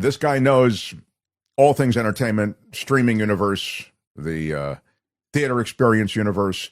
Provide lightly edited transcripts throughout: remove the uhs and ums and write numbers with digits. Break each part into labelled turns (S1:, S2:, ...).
S1: This guy knows all things entertainment, streaming universe, the theater experience universe,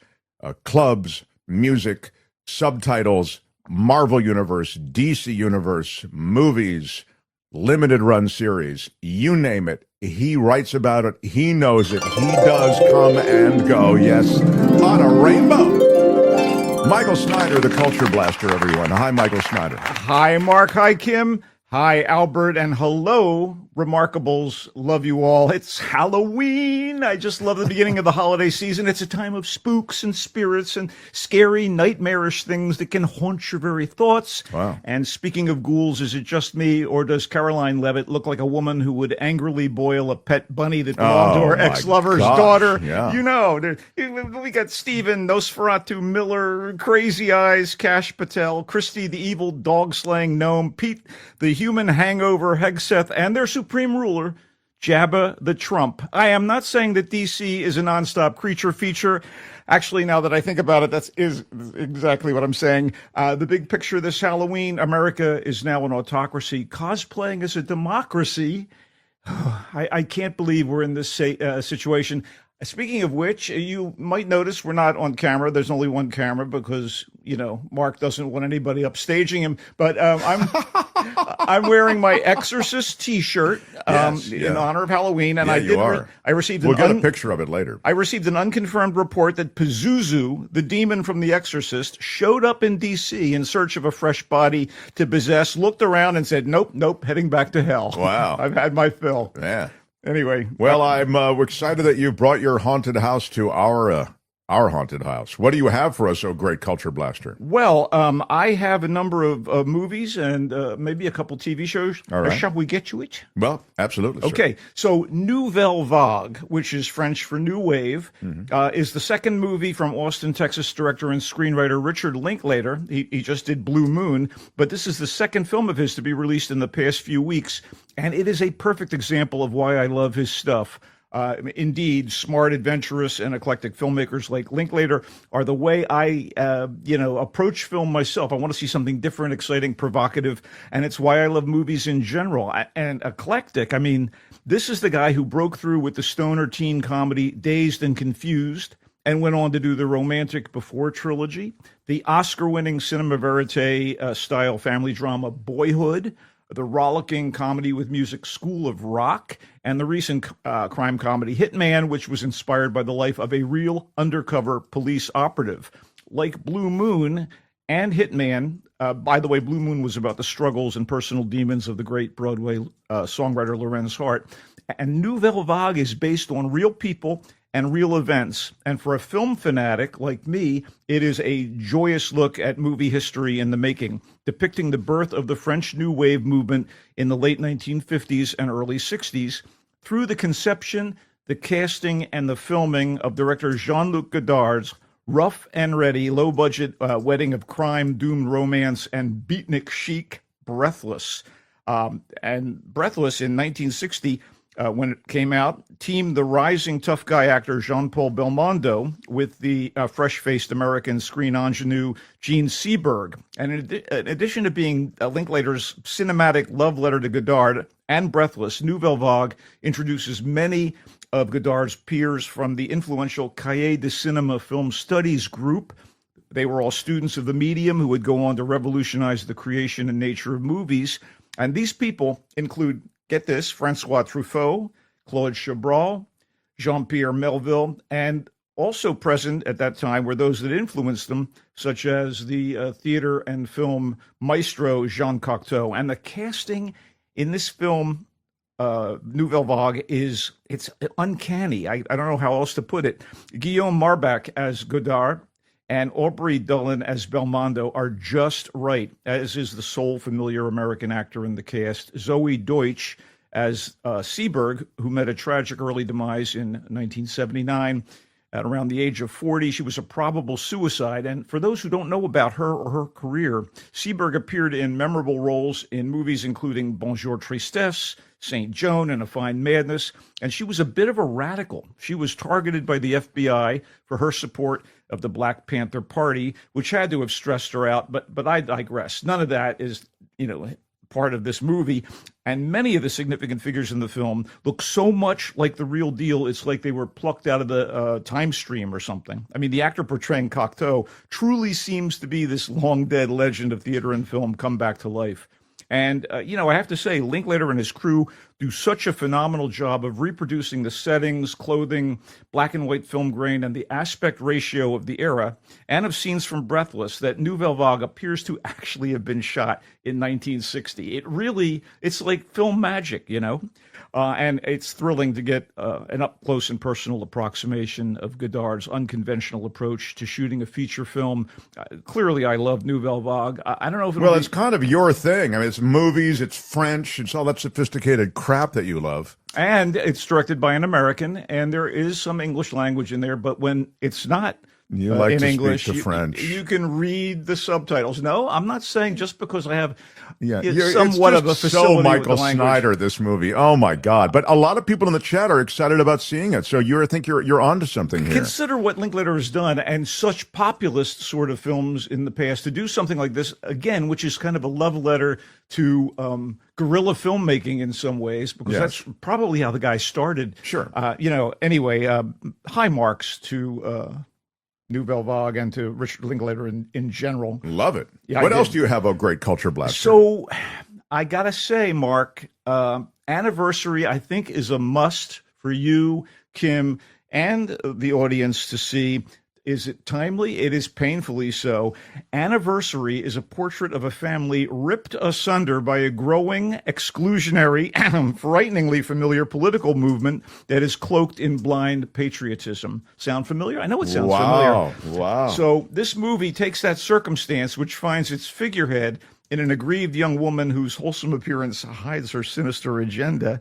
S1: clubs, music, subtitles, Marvel universe, DC universe, movies, limited run series, you name it. He writes about it. He knows it. He does come and go. Yes, on a rainbow. Michael Snyder, the Culture Blaster, everyone. Hi, Michael Snyder.
S2: Hi, Mark. Hi, Kim. Hi, Albert. And hello, Remarkables. Love you all. It's Halloween. I just love the beginning of the holiday season. It's a time of spooks and spirits and scary, nightmarish things that can haunt your very thoughts.
S1: Wow.
S2: And speaking of ghouls, is it just me, or does Caroline Levitt look like a woman who would angrily boil a pet bunny that belonged to her ex-lover's daughter?
S1: Yeah.
S2: You know, we got Steven, Nosferatu Miller, Crazy Eyes, Kash Patel, Christy the evil dog-slaying gnome, Pete the human hangover Hegseth, and their supreme ruler, Jabba the Trump. I am not saying that DC is a nonstop creature feature. Actually, now that I think about it, that is exactly what I'm saying. The big picture this Halloween, America is now an autocracy, cosplaying as a democracy. I can't believe we're in this situation. Speaking of which, you might notice we're not on camera. There's only one camera because, you know, Mark doesn't want anybody upstaging him. But I'm wearing my Exorcist T-shirt in honor of Halloween, and I received.
S1: We'll get a picture of it later.
S2: I received an unconfirmed report that Pazuzu, the demon from The Exorcist, showed up in D.C. in search of a fresh body to possess. Looked around and said, "Nope, heading back to hell."
S1: Wow,
S2: I've had my fill.
S1: Yeah.
S2: Anyway,
S1: well, I'm excited that you brought your haunted house to our haunted house. What do you have for us, oh great Culture Blaster?
S2: Well, I have a number of movies and maybe a couple TV shows.
S1: All right.
S2: Shall we get to it?
S1: Well, absolutely. Sir.
S2: Okay, so Nouvelle Vague, which is French for New Wave, is the second movie from Austin, Texas director and screenwriter Richard Linklater. He just did Blue Moon, but this is the second film of his to be released in the past few weeks, and it is a perfect example of why I love his stuff. Indeed, smart, adventurous, and eclectic filmmakers like Linklater are the way I, approach film myself. I want to see something different, exciting, provocative, and it's why I love movies in general. And eclectic, I mean, this is the guy who broke through with the stoner teen comedy Dazed and Confused and went on to do the Romantic Before trilogy, the Oscar-winning cinema verite style family drama Boyhood, the rollicking comedy with music School of Rock, and the recent crime comedy Hitman, which was inspired by the life of a real undercover police operative. Like Blue Moon and Hitman, by the way, Blue Moon was about the struggles and personal demons of the great Broadway songwriter Lorenz Hart. And Nouvelle Vague is based on real people and real events. And for a film fanatic like me, it is a joyous look at movie history in the making, depicting the birth of the French New Wave movement in the late 1950s and early 60s through the conception, the casting, and the filming of director Jean-Luc Godard's rough and ready, low-budget wedding of crime, doomed romance, and beatnik chic Breathless. And Breathless in 1960, when it came out, teamed the rising tough guy actor Jean-Paul Belmondo with the fresh-faced American screen ingenue Gene Seberg. And in addition to being Linklater's cinematic love letter to Godard and Breathless, Nouvelle Vague introduces many of Godard's peers from the influential Cahiers de Cinema Film Studies group. They were all students of the medium who would go on to revolutionize the creation and nature of movies. And these people include, get this, Francois Truffaut, Claude Chabrol, Jean-Pierre Melville, and also present at that time were those that influenced them, such as the theater and film maestro Jean Cocteau. And the casting in this film, Nouvelle Vague, it's uncanny. I don't know how else to put it. Guillaume Marbach as Godard and Aubrey Dillon as Belmondo are just right, as is the sole familiar American actor in the cast, Zoe Deutsch as Seberg, who met a tragic early demise in 1979. At around the age of 40, she was a probable suicide. And for those who don't know about her or her career, Seberg appeared in memorable roles in movies including Bonjour Tristesse, Saint Joan, and A Fine Madness. And she was a bit of a radical. She was targeted by the FBI for her support of the Black Panther Party, which had to have stressed her out. But I digress. None of that is, part of this movie. And many of the significant figures in the film look so much like the real deal. It's like they were plucked out of the time stream or something. I mean, the actor portraying Cocteau truly seems to be this long dead legend of theater and film come back to life. And, I have to say, Linklater and his crew do such a phenomenal job of reproducing the settings, clothing, black and white film grain, and the aspect ratio of the era, and of scenes from Breathless, that Nouvelle Vague appears to actually have been shot in 1960. It's like film magic, and it's thrilling to get an up-close and personal approximation of Godard's unconventional approach to shooting a feature film. Clearly, I love Nouvelle Vague. I don't know if
S1: it's kind of your thing. I mean, it's movies, it's French, it's all that sophisticated crap that you love.
S2: And it's directed by an American, and there is some English language in there, but when it's not
S1: you like
S2: in
S1: to
S2: English,
S1: speak to French.
S2: You can read the subtitles. No, I'm not saying just because I have
S1: it's
S2: somewhat of a facility
S1: so Michael
S2: with the language.
S1: Snyder, this movie. Oh my God! But a lot of people in the chat are excited about seeing it. So I think you're onto something here.
S2: Consider what Linklater has done, and such populist sort of films in the past, to do something like this again, which is kind of a love letter to guerrilla filmmaking in some ways, because that's probably how the guy started.
S1: Sure.
S2: Anyway, high marks to Nouvelle Vague and to Richard Linklater in general.
S1: Love it.
S2: Yeah,
S1: what else do you have, a great culture blaster?
S2: So I got to say, Mark, Anniversary, I think, is a must for you, Kim, and the audience to see. Is it timely? It is painfully so. Anniversary is a portrait of a family ripped asunder by a growing, exclusionary, frighteningly familiar political movement that is cloaked in blind patriotism. Sound familiar? I know it sounds familiar.
S1: Wow.
S2: So this movie takes that circumstance, which finds its figurehead in an aggrieved young woman whose wholesome appearance hides her sinister agenda,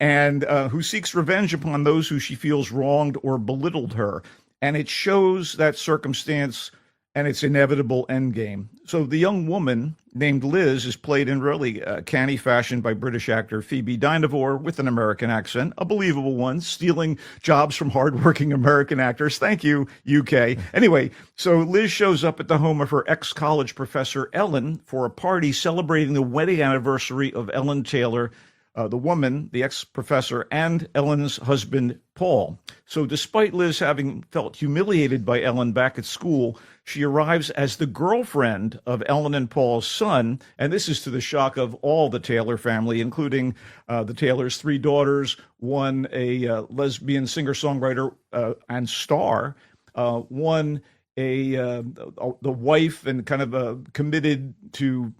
S2: and who seeks revenge upon those who she feels wronged or belittled her. And it shows that circumstance and its inevitable endgame. So the young woman named Liz is played in really canny fashion by British actor Phoebe Dynevor with an American accent, a believable one, stealing jobs from hardworking American actors. Thank you, UK. Anyway, so Liz shows up at the home of her ex-college professor, Ellen, for a party celebrating the wedding anniversary of Ellen Taylor, the woman, the ex-professor, and Ellen's husband, Paul. So despite Liz having felt humiliated by Ellen back at school, she arrives as the girlfriend of Ellen and Paul's son, and this is to the shock of all the Taylor family, including the Taylors' three daughters, one a lesbian singer-songwriter and star, one the wife and kind of committed to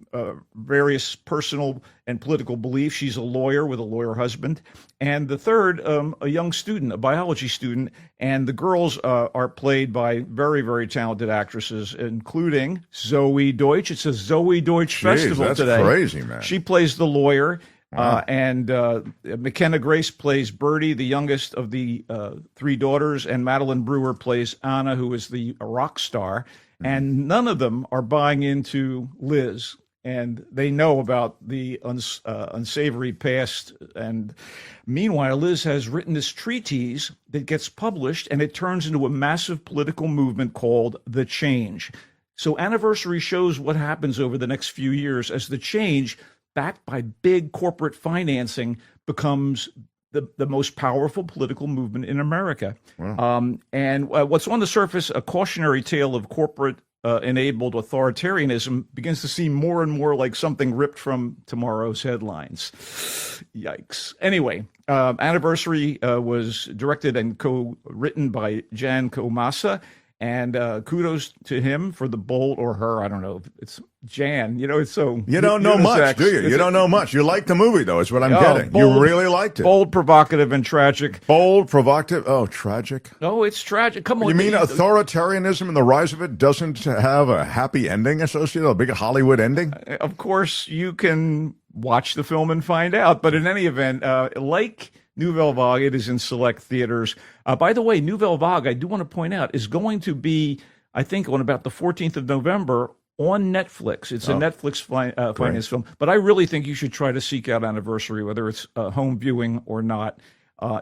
S2: various personal and political beliefs. She's a lawyer with a lawyer husband. And the third, a young student, a biology student. And the girls are played by very, very talented actresses, including Zoe Deutsch. It's a Zoe Deutsch festival
S1: that's
S2: today.
S1: Crazy, man.
S2: She plays the lawyer. And McKenna Grace plays Birdie, the youngest of the three daughters, and Madeline Brewer plays Anna, who is the rock star. And none of them are buying into Liz, and they know about the unsavory past. And meanwhile, Liz has written this treatise that gets published, and it turns into a massive political movement called The Change. So Anniversary shows what happens over the next few years as The Change, backed by big corporate financing, becomes the most powerful political movement in America. Wow. And what's on the surface a cautionary tale of corporate enabled authoritarianism begins to seem more and more like something ripped from tomorrow's headlines. Yikes. Anyway, Anniversary was directed and co-written by Jan Komasa. And kudos to him for the bold, or her, I don't know. It's Jan. It's so...
S1: You don't know much, do you? You don't know much. You liked the movie, though, is what I'm getting. You really liked it.
S2: Bold, provocative, and tragic.
S1: Bold, provocative. Oh, tragic.
S2: Oh, it's tragic. Come on.
S1: You mean authoritarianism and the rise of it doesn't have a happy ending associated, a big Hollywood ending?
S2: Of course, you can watch the film and find out. But in any event, like Nouvelle Vague, it is in select theaters. By the way, Nouvelle Vague, I do want to point out, is going to be, I think, on about the 14th of November on Netflix. It's a Netflix finance film. But I really think you should try to seek out Anniversary, whether it's home viewing or not.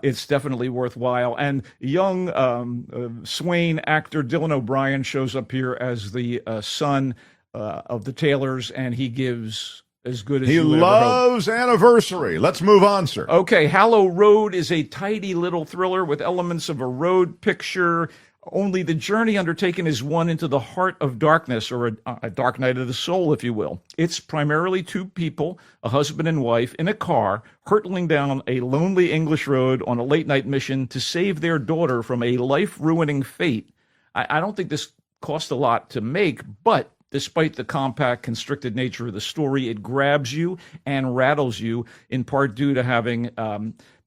S2: It's definitely worthwhile. And young Swain actor Dylan O'Brien shows up here as the son of the Taylors, and he gives as good as
S1: He
S2: you ever hope.
S1: loves Anniversary. Let's move on, sir.
S2: Okay, Hallow Road is a tidy little thriller with elements of a road picture. Only the journey undertaken is one into the heart of darkness, or a dark night of the soul, if you will. It's primarily two people, a husband and wife, in a car, hurtling down a lonely English road on a late-night mission to save their daughter from a life-ruining fate. I don't think this cost a lot to make, but despite the compact, constricted nature of the story, it grabs you and rattles you, in part due to having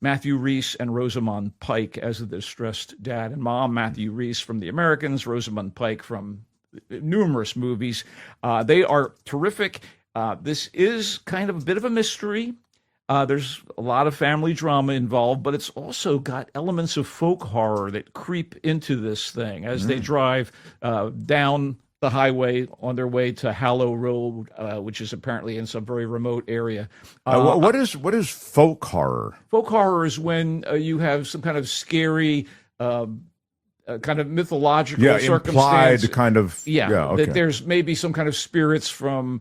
S2: Matthew Rhys and Rosamund Pike as the distressed dad and mom. Matthew Rhys from The Americans, Rosamund Pike from numerous movies. They are terrific. This is kind of a bit of a mystery. There's a lot of family drama involved, but it's also got elements of folk horror that creep into this thing as they drive down the highway on their way to Hallow Road, which is apparently in some very remote area.
S1: What is folk horror?
S2: Folk horror is when you have some kind of scary, kind of mythological circumstance.
S1: Implied kind of.
S2: Okay. That there's maybe some kind of spirits from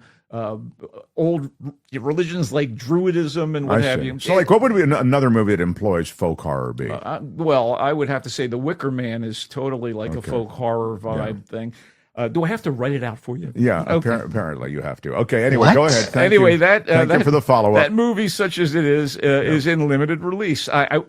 S2: old religions like Druidism and what have you.
S1: So, like, what would be another movie that employs folk horror be?
S2: Well, I would have to say The Wicker Man is totally like a folk horror vibe thing. Do I have to write it out for you?
S1: Yeah,
S2: okay.
S1: Apparently you have to. Okay, anyway, go ahead. Thank you for the follow-up.
S2: That movie, such as it is in limited release. I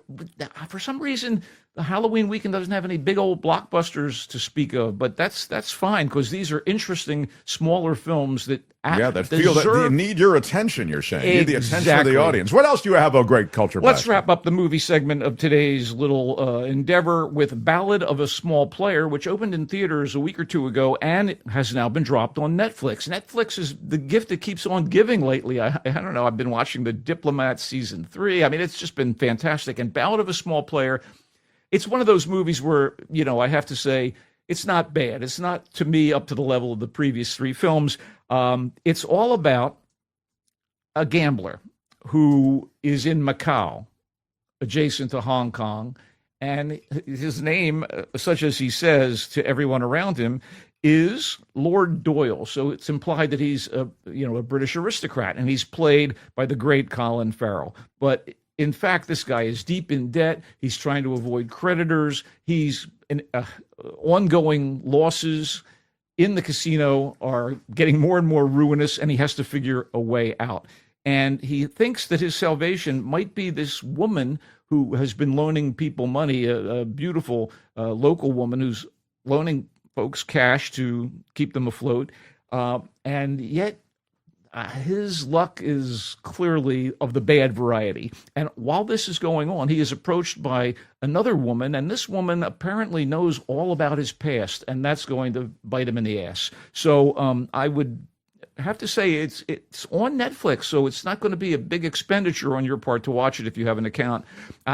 S2: for some reason, the Halloween weekend doesn't have any big old blockbusters to speak of, but that's fine, because these are interesting, smaller films that
S1: feel that they need your attention, you're saying. You need the attention of the audience. What else do you have, great culture?
S2: Let's wrap up the movie segment of today's little endeavor with Ballad of a Small Player, which opened in theaters a week or two ago and it has now been dropped on Netflix. Netflix is the gift that keeps on giving lately. I don't know. I've been watching The Diplomat season 3. I mean, it's just been fantastic. And Ballad of a Small Player, it's one of those movies where, I have to say, it's not bad. It's not, to me, up to the level of the previous 3 films. It's all about a gambler who is in Macau, adjacent to Hong Kong, and his name, such as he says to everyone around him, is Lord Doyle. So it's implied that he's a British aristocrat, and he's played by the great Colin Farrell. But in fact, this guy is deep in debt. He's trying to avoid creditors. He's in ongoing losses in the casino are getting more and more ruinous, and he has to figure a way out. And he thinks that his salvation might be this woman who has been loaning people money, a beautiful local woman who's loaning folks cash to keep them afloat. And yet his luck is clearly of the bad variety. And while this is going on, he is approached by another woman, and this woman apparently knows all about his past, and that's going to bite him in the ass. So I would have to say it's on Netflix, so it's not going to be a big expenditure on your part to watch it if you have an account.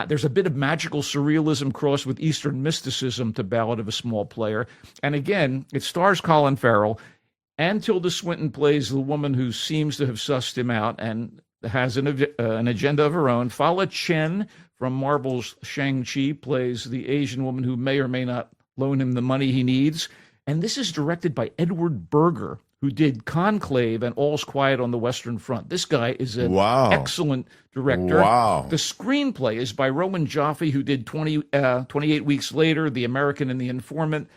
S2: There's a bit of magical surrealism crossed with Eastern mysticism to Ballad of a Small Player. And again, it stars Colin Farrell, and Tilda Swinton plays the woman who seems to have sussed him out and has an agenda of her own. Fala Chen from Marvel's Shang-Chi plays the Asian woman who may or may not loan him the money he needs. And this is directed by Edward Berger, who did Conclave and All's Quiet on the Western Front. This guy is an excellent director.
S1: Wow.
S2: The screenplay is by Roman Jaffe, who did 28 Weeks Later, The American and the Informant.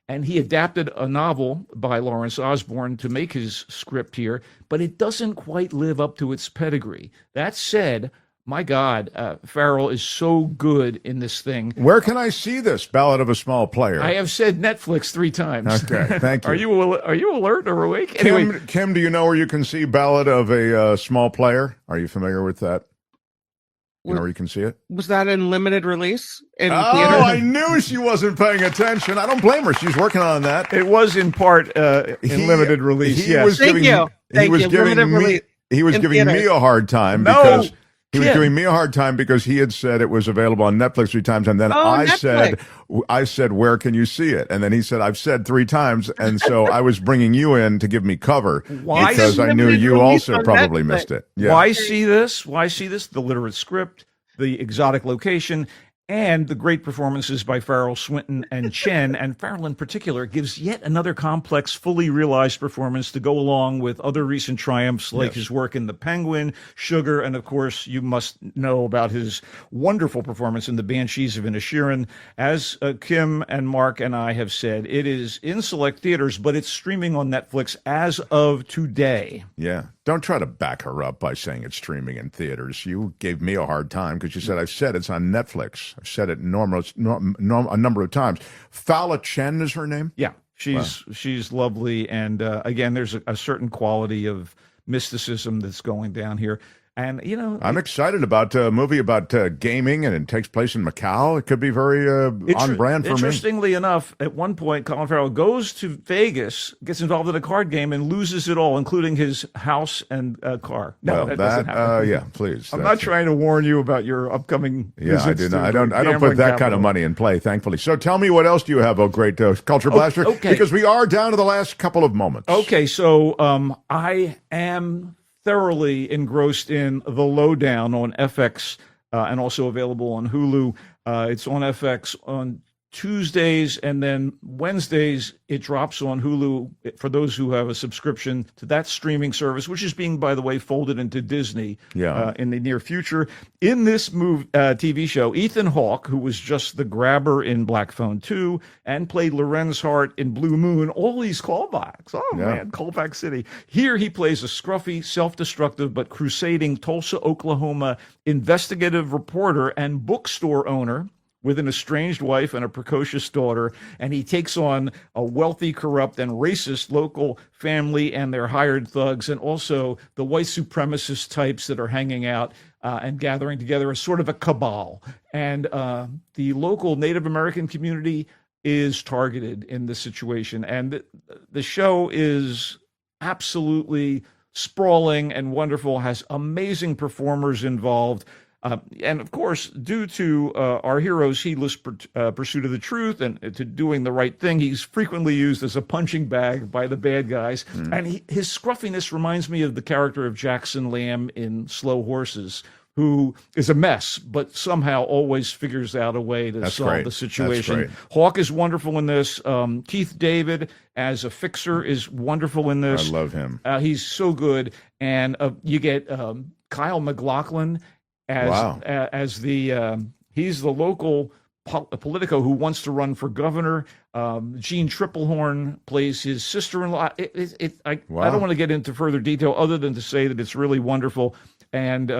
S2: And he adapted a novel by Lawrence Osborne to make his script here, but it doesn't quite live up to its pedigree. That said, my God, Farrell is so good in this thing.
S1: Where can I see this, Ballad of a Small Player?
S2: I have said Netflix 3 times.
S1: Okay, thank you.
S2: Are you alert or awake? Anyway,
S1: Kim, do you know where you can see Ballad of a Small Player? Are you familiar with that? You know where you can see it?
S3: Was that in limited release? Theater?
S1: I knew she wasn't paying attention. I don't blame her. She's working on that.
S2: It was in part in limited release. Yes.
S3: Thank you.
S1: He was giving me a hard time because he was giving me a hard time because he had said it was available on Netflix 3 times, and then I said, where can you see it? And then he said, I've said 3 times, and so I was bringing you in to give me cover because I knew you also probably missed it. Yeah.
S2: Why see this? The literate script, the exotic location, and the great performances by Farrell, Swinton, and Chen. And Farrell in particular gives yet another complex, fully realized performance to go along with other recent triumphs like his work in The Penguin, Sugar, and of course, you must know about his wonderful performance in The Banshees of Inisherin. As Kim and Mark and I have said, it is in select theaters, but it's streaming on Netflix as of today.
S1: Yeah. Don't try to back her up by saying it's streaming in theaters. You gave me a hard time because you said, I've said it's on Netflix. I've said it a number of times. Fala Chen is her name?
S2: Yeah, she's lovely. And again, there's a certain quality of mysticism that's going down here. And, you know,
S1: I'm excited about a movie about gaming, and it takes place in Macau. It could be very on brand for me.
S2: Interestingly enough, at one point, Colin Farrell goes to Vegas, gets involved in a card game, and loses it all, including his house and car. No,
S1: well,
S2: that doesn't happen.
S1: Yeah, please.
S2: I'm not trying to warn you about your upcoming
S1: Yeah, I do not. I don't put
S2: gambling
S1: that kind
S2: capital.
S1: of money in play, thankfully. So tell me, what else do you have, oh great Culture Blaster?
S2: Okay.
S1: Because we are down to the last couple of moments.
S2: Okay, so I am thoroughly engrossed in The Lowdown on FX and also available on Hulu. It's on FX on Tuesdays, and then Wednesdays it drops on Hulu for those who have a subscription to that streaming service, which is being, by the way, folded into Disney in the near future. In this TV show, Ethan Hawke, who was just the grabber in Black Phone 2 and played Lorenz Hart in Blue Moon, all these callbacks. Oh, man, Callback City. Here he plays a scruffy, self-destructive, but crusading Tulsa, Oklahoma investigative reporter and bookstore owner with an estranged wife and a precocious daughter, and he takes on a wealthy, corrupt, and racist local family and their hired thugs, and also the white supremacist types that are hanging out and gathering together as sort of a cabal. And the local Native American community is targeted in this situation. And the show is absolutely sprawling and wonderful, has amazing performers involved. And of course, due to our hero's heedless pursuit of the truth and to doing the right thing, he's frequently used as a punching bag by the bad guys. And his scruffiness reminds me of the character of Jackson Lamb in Slow Horses, who is a mess, but somehow always figures out a way to solve the situation. Hawke is wonderful in this. Keith David as a fixer is wonderful in this.
S1: I love him.
S2: He's so good. And you get Kyle MacLachlan as he's the local Politico who wants to run for governor. Jean Triplehorn plays his sister-in-law. I don't want to get into further detail other than to say that it's really wonderful. And,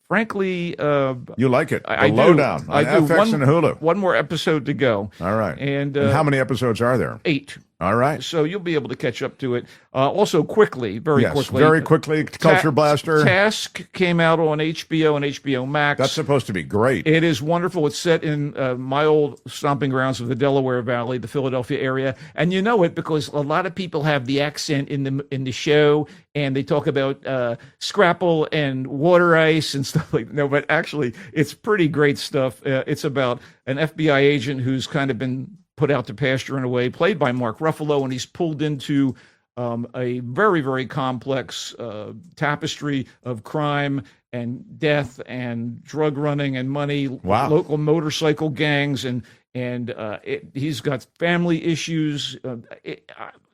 S2: frankly,
S1: you like it.
S2: I do.
S1: Lowdown on FX and Hulu.
S2: One more episode to go.
S1: All right.
S2: And
S1: how many episodes are there?
S2: 8.
S1: All right.
S2: So you'll be able to catch up to it. Also, very quickly,
S1: Culture Blaster.
S2: Task came out on HBO and HBO Max.
S1: That's supposed to be great.
S2: It is wonderful. It's set in my old stomping grounds of the Delaware Valley, the Philadelphia area, and you know it because a lot of people have the accent in the show, and they talk about scrapple and water ice and stuff like that. No, but actually, it's pretty great stuff. It's about an FBI agent who's kind of been put out to pasture in a way, played by Mark Ruffalo, and he's pulled into a very, very complex tapestry of crime and death and drug running and money, local motorcycle gangs, and he's got family issues.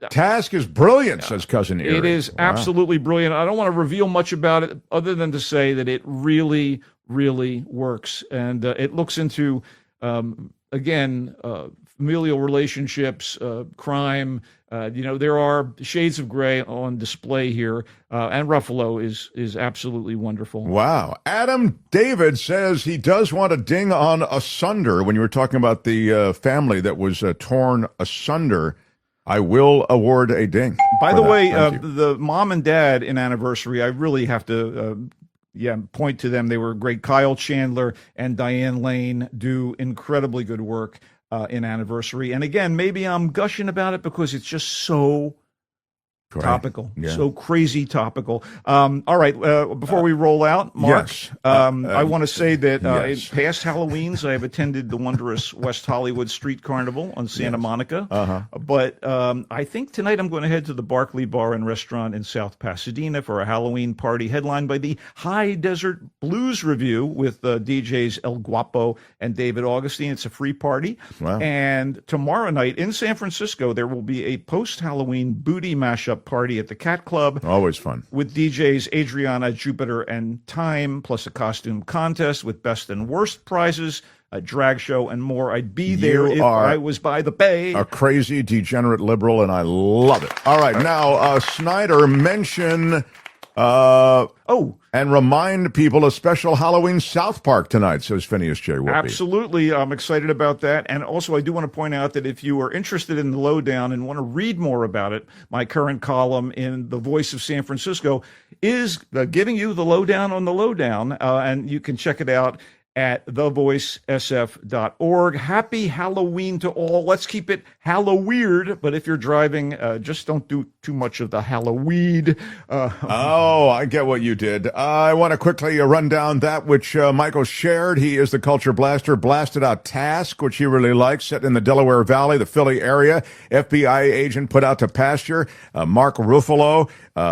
S1: Task is brilliant, says Cousin Erie.
S2: It is absolutely brilliant. I don't want to reveal much about it other than to say that it really, really works. And it looks into, again, familial relationships, crime. There are shades of gray on display here, and Ruffalo is absolutely wonderful.
S1: Wow. Adam David says he does want to ding on Asunder. When you were talking about the family that was torn asunder, I will award a ding.
S2: By the way, the mom and dad in Anniversary, I really have to point to them. They were great. Kyle Chandler and Diane Lane do incredibly good work in Anniversary. And again, maybe I'm gushing about it because it's just so
S1: Correct.
S2: Topical.
S1: Yeah.
S2: So crazy topical. All right. Before we roll out, Mark,
S1: yes.
S2: I want to say that
S1: yes.
S2: in past Halloweens, I have attended the wondrous West Hollywood Street Carnival on Santa Monica. But I think tonight I'm going to head to the Barclay Bar and Restaurant in South Pasadena for a Halloween party headlined by the High Desert Blues Review with DJs El Guapo and David Augustine. It's a free party.
S1: Wow.
S2: And tomorrow night in San Francisco, there will be a post-Halloween booty mashup party at the Cat Club.
S1: Always fun.
S2: With DJs Adriana, Jupiter, and Time, plus a costume contest with best and worst prizes, a drag show, and more. I'd be there if I was by the bay.
S1: A crazy, degenerate liberal, and I love it. All right, now, Snyder, mention... and remind people a special Halloween South Park tonight, says Phineas J. Whoopi.
S2: Absolutely. I'm excited about that. And also, I do want to point out that if you are interested in the lowdown and want to read more about it, my current column in The Voice of San Francisco is giving you the lowdown on the lowdown. And you can check it out at thevoicesf.org. Happy Halloween to all. Let's keep it Halloweird, but if you're driving, just don't do too much of the Halloweed.
S1: I get what you did. I want to quickly run down that which Michael shared. He is the Culture Blaster, blasted out Task, which he really likes, set in the Delaware Valley, the Philly area. FBI agent put out to pasture. Mark Ruffalo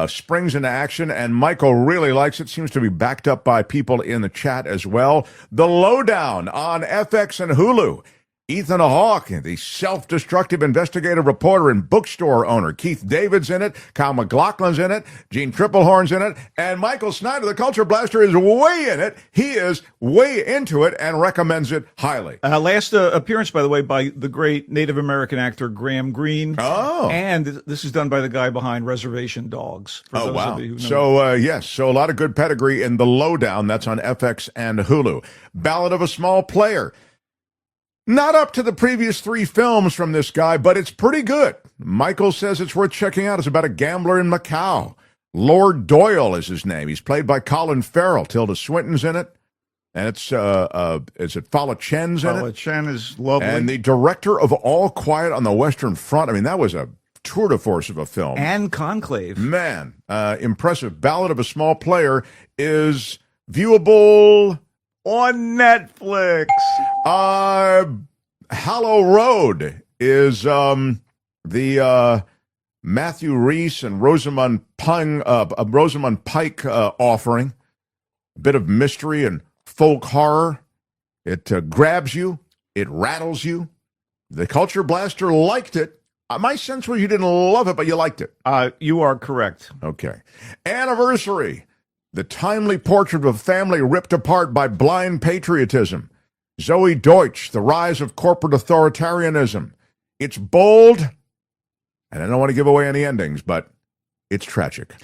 S1: springs into action, and Michael really likes it. Seems to be backed up by people in the chat as well. The Lowdown on FX and Hulu. Ethan Hawke, the self-destructive investigative reporter and bookstore owner. Keith David's in it. Kyle MacLachlan's in it. Gene Triplehorn's in it. And Michael Snyder, the Culture Blaster, is way in it. He is way into it and recommends it highly.
S2: Last appearance, by the way, by the great Native American actor Graham Greene.
S1: Oh.
S2: And this is done by the guy behind Reservation Dogs. For those
S1: wow.
S2: Of you who know.
S1: So, yes, so a lot of good pedigree in The Lowdown. That's on FX and Hulu. Ballad of a Small Player. Not up to the previous 3 films from this guy, but it's pretty good. Michael says it's worth checking out. It's about a gambler in Macau. Lord Doyle is his name. He's played by Colin Farrell. Tilda Swinton's in it. And it's, is it Fala Chen's in it?
S2: Fala Chen is lovely.
S1: And the director of All Quiet on the Western Front. I mean, that was a tour de force of a film.
S2: And Conclave.
S1: Man, impressive. Ballad of a Small Player is viewable...
S2: on Netflix.
S1: Hallow Road is the Matthew Rhys and Rosamund Pike offering. A bit of mystery and folk horror. It grabs you. It rattles you. The Culture Blaster liked it. My sense was you didn't love it, but you liked it.
S2: You are correct.
S1: Okay. Anniversary. The timely portrait of a family ripped apart by blind patriotism. Zoe Deutsch, The Rise of Corporate Authoritarianism. It's bold, and I don't want to give away any endings, but it's tragic.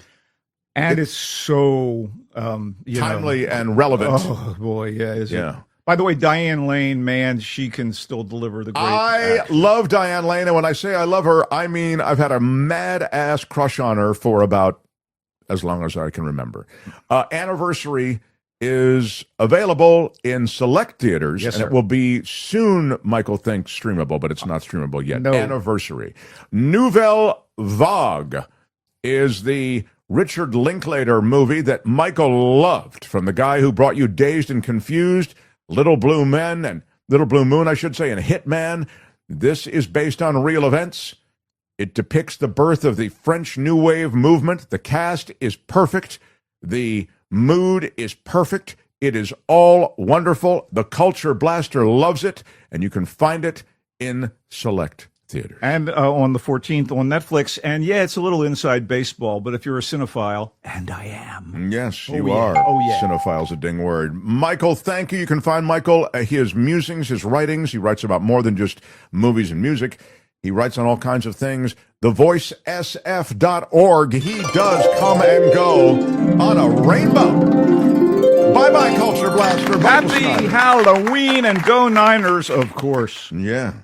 S2: And it's so
S1: timely and relevant.
S2: Oh, boy, yeah.
S1: Yeah.
S2: By the way, Diane Lane, man, she can still deliver the great action.
S1: Love Diane Lane, and when I say I love her, I mean I've had a mad-ass crush on her for about as long as I can remember. Anniversary is available in select theaters,
S2: yes,
S1: and
S2: sir.
S1: It will be soon, Michael thinks, streamable, but it's not streamable yet.
S2: No.
S1: Anniversary. Nouvelle Vague is the Richard Linklater movie that Michael loved, from the guy who brought you Dazed and Confused, Little Blue Men, and Little Blue Moon, I should say, and Hitman. This is based on real events. It depicts the birth of the French New Wave movement. The cast is perfect. The mood is perfect. It is all wonderful. The Culture Blaster loves it, and you can find it in select theaters.
S2: And on the 14th on Netflix. And yeah, it's a little inside baseball, but if you're a cinephile, and I am.
S1: Yes, you
S2: yeah.
S1: are.
S2: Oh, yeah.
S1: Cinephile's a ding word. Michael, thank you. You can find Michael, his musings, his writings. He writes about more than just movies and music. He writes on all kinds of things. TheVoiceSF.org. He does come and go on a rainbow. Bye-bye, Culture Blaster.
S2: Happy Halloween, and go Niners, of course.
S1: Yeah.